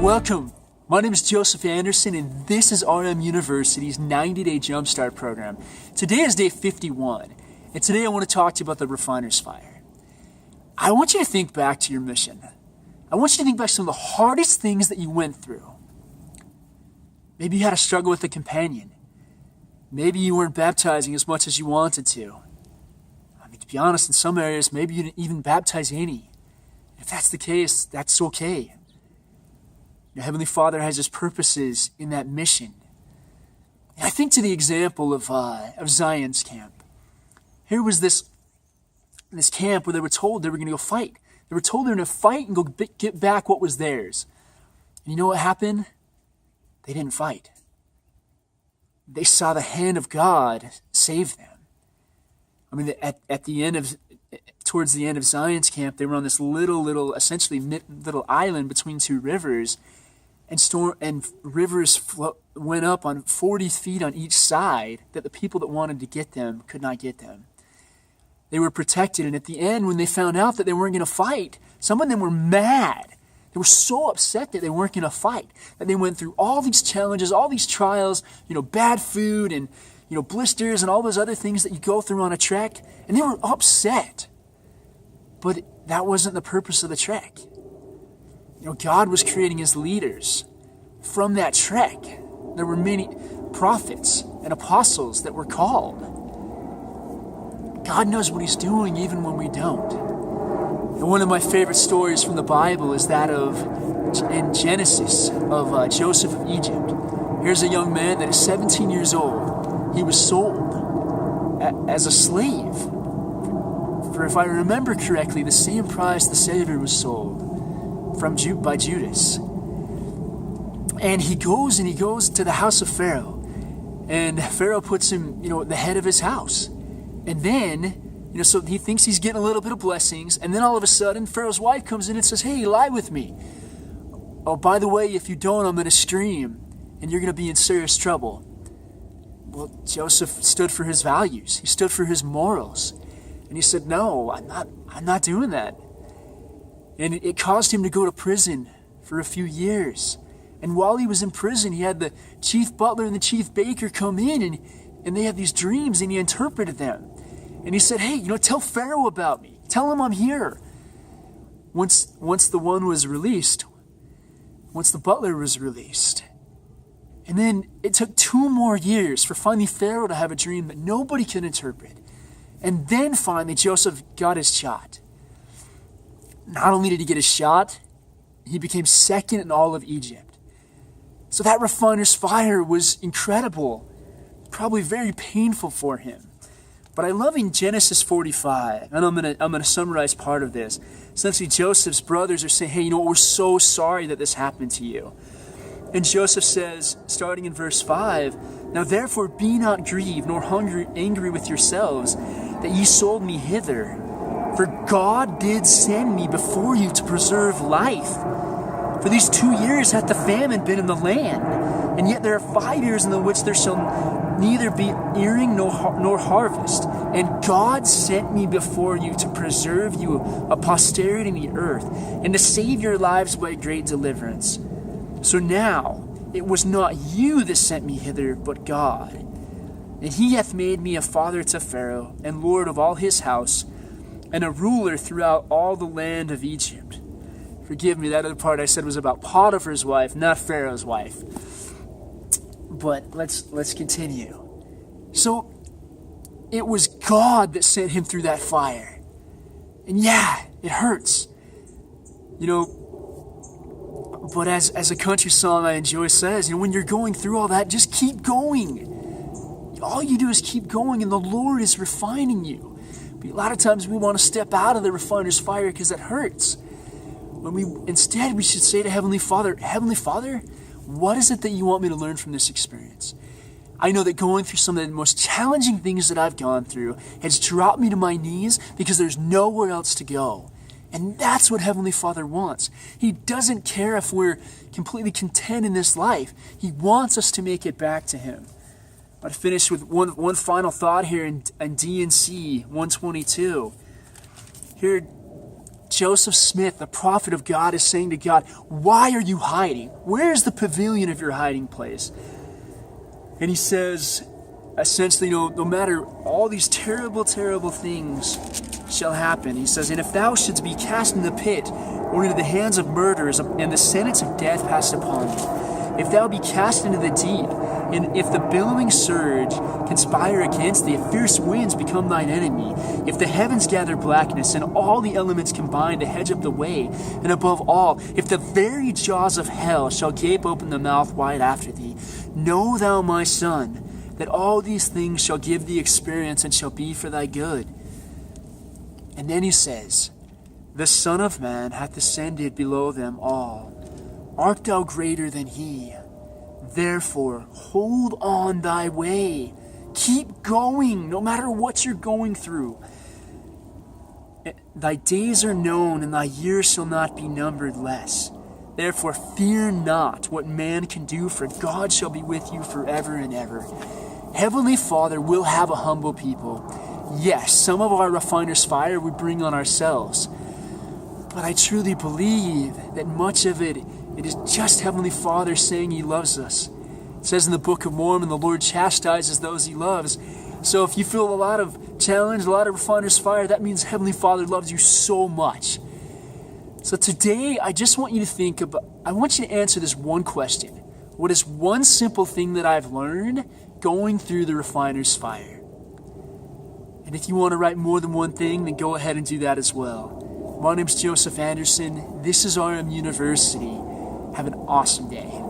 Welcome. My name is Joseph Anderson, and this is RM University's 90-Day Jumpstart program. Today is day 51, and today I want to talk to you about the refiner's fire. I want you to think back to your mission. I want you to think back to some of the hardest things that you went through. Maybe you had a struggle with a companion. Maybe you weren't baptizing as much as you wanted to. I mean, to be honest, in some areas, maybe you didn't even baptize any. If that's the case, that's okay. Your Heavenly Father has His purposes in that mission. And I think to the example of Zion's camp. Here was this camp where they were told they were going to go fight. They were told they were going to fight and go get back what was theirs. And you know what happened? They didn't fight. They saw the hand of God save them. I mean, towards the end of Zion's camp, they were on this little island between two rivers, and rivers went up on 40 feet on each side that the people that wanted to get them could not get them. They were protected, and at the end, when they found out that they weren't going to fight, some of them were mad. They were so upset that they weren't going to fight, that they went through all these challenges, all these trials, bad food and, blisters and all those other things that you go through on a trek, and they were upset. But that wasn't the purpose of the trek. God was creating His leaders from that trek. There were many prophets and apostles that were called. God knows what He's doing even when we don't. And one of my favorite stories from the Bible is that in Genesis of Joseph of Egypt. Here's a young man that is 17 years old. He was sold as a slave for, if I remember correctly, the same price the Savior was sold by Judas. And he goes to the house of Pharaoh, and Pharaoh puts him, at the head of his house. And then, so he thinks he's getting a little bit of blessings, and then all of a sudden, Pharaoh's wife comes in and says, "Hey, lie with me. Oh, by the way, if you don't, I'm going to scream, and you're going to be in serious trouble." Well, Joseph stood for his values. He stood for his morals. And he said, "No, I'm not doing that." And it caused him to go to prison for a few years. And while he was in prison, he had the chief butler and the chief baker come in, and they had these dreams, and he interpreted them. And he said, "Hey, tell Pharaoh about me. Tell him I'm here." Once the butler was released. And then it took 2 more years for finally Pharaoh to have a dream that nobody could interpret. And then finally Joseph got his shot. Not only did he get his shot, he became second in all of Egypt. So that refiner's fire was incredible, probably very painful for him. But I love in Genesis 45, and I'm gonna summarize part of this. Essentially, Joseph's brothers are saying, "Hey, we're so sorry that this happened to you." And Joseph says, starting in verse 5, "Now therefore be not grieved, nor angry with yourselves, that ye sold me hither. For God did send me before you to preserve life. For these 2 years hath the famine been in the land, and yet there are 5 years in the which there shall neither be earing nor harvest. And God sent me before you to preserve you a posterity in the earth, and to save your lives by great deliverance. So now it was not you that sent me hither, but God. And He hath made me a father to Pharaoh, and Lord of all his house, and a ruler throughout all the land of Egypt." Forgive me, that other part I said was about Potiphar's wife, not Pharaoh's wife. But let's continue. So it was God that sent him through that fire. And yeah, it hurts. But as a country song I enjoy says, when you're going through all that, just keep going. All you do is keep going, and the Lord is refining you. But a lot of times we want to step out of the refiner's fire because it hurts. Instead we should say to Heavenly Father, "Heavenly Father, what is it that you want me to learn from this experience? I know that going through some of the most challenging things that I've gone through has dropped me to my knees because there's nowhere else to go." And that's what Heavenly Father wants. He doesn't care if we're completely content in this life. He wants us to make it back to Him. I'd finish with one final thought here in D&C 122. Here Joseph Smith, the prophet of God, is saying to God, why are you hiding? Where's the pavilion of your hiding place? And he says, essentially, no matter all these terrible, terrible things shall happen. He says, and if thou shouldst be cast in the pit, or into the hands of murderers, and the sentence of death passed upon thee, if thou be cast into the deep, and if the billowing surge conspire against thee, if fierce winds become thine enemy, if the heavens gather blackness, and all the elements combine to hedge up the way, and above all, if the very jaws of hell shall gape open the mouth wide after thee, know thou, my son, that all these things shall give thee experience and shall be for thy good. And then he says, the Son of Man hath ascended below them all. Art thou greater than he? Therefore, hold on thy way. Keep going, no matter what you're going through. Thy days are known, and thy years shall not be numbered less. Therefore, fear not what man can do, for God shall be with you forever and ever. Heavenly Father will have a humble people. Yes, some of our refiner's fire we bring on ourselves. But I truly believe that much of it is just Heavenly Father saying He loves us. It says in the Book of Mormon, the Lord chastises those He loves. So if you feel a lot of challenge, a lot of refiner's fire, that means Heavenly Father loves you so much. So today, I just want you to I want you to answer this one question. What is one simple thing that I've learned going through the refiner's fire? And if you want to write more than one thing, then go ahead and do that as well. My name's Joseph Anderson. This is RM University. Have an awesome day.